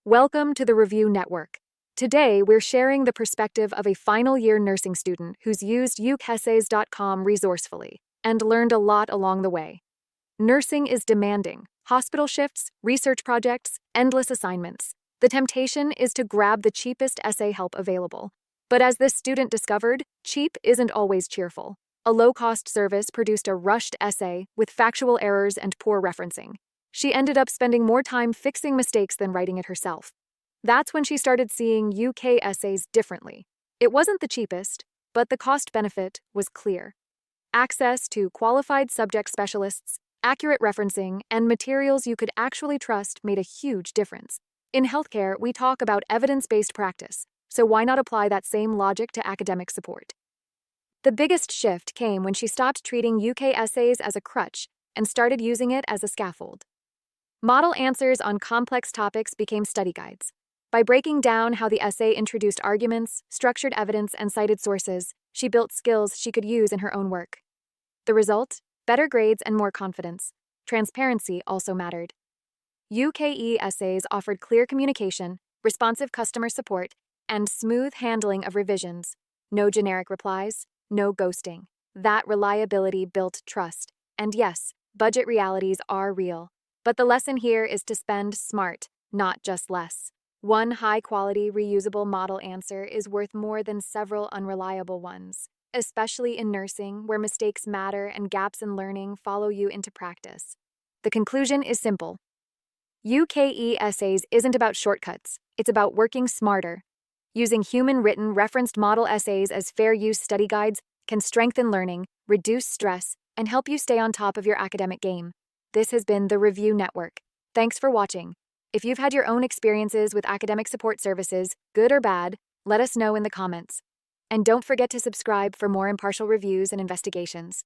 Welcome to the Review Network. Today, we're sharing the perspective of a final-year nursing student who's used UKEssays.com resourcefully and learned a lot along the way. Nursing is demanding. Hospital shifts, research projects, endless assignments. The temptation is to grab the cheapest essay help available. But as this student discovered, cheap isn't always cheerful. A low-cost service produced a rushed essay with factual errors and poor referencing. She ended up spending more time fixing mistakes than writing it herself. That's when she started seeing UKEssays differently. It wasn't the cheapest, but the cost-benefit was clear. Access to qualified subject specialists, accurate referencing, and materials you could actually trust made a huge difference. In healthcare, we talk about evidence-based practice, so why not apply that same logic to academic support? The biggest shift came when she stopped treating UKEssays as a crutch and started using it as a scaffold. Model answers on complex topics became study guides. By breaking down how the essay introduced arguments, structured evidence, and cited sources, she built skills she could use in her own work. The result? Better grades and more confidence. Transparency also mattered. UKEssays offered clear communication, responsive customer support, and smooth handling of revisions. No generic replies, no ghosting. That reliability built trust. And yes, budget realities are real. But the lesson here is to spend smart, not just less. One high-quality, reusable model answer is worth more than several unreliable ones, especially in nursing, where mistakes matter and gaps in learning follow you into practice. The conclusion is simple. UKEssays isn't about shortcuts, it's about working smarter. Using human-written, referenced model essays as fair-use study guides can strengthen learning, reduce stress, and help you stay on top of your academic game. This has been the Review Network. Thanks for watching. If you've had your own experiences with academic support services, good or bad, let us know in the comments. And don't forget to subscribe for more impartial reviews and investigations.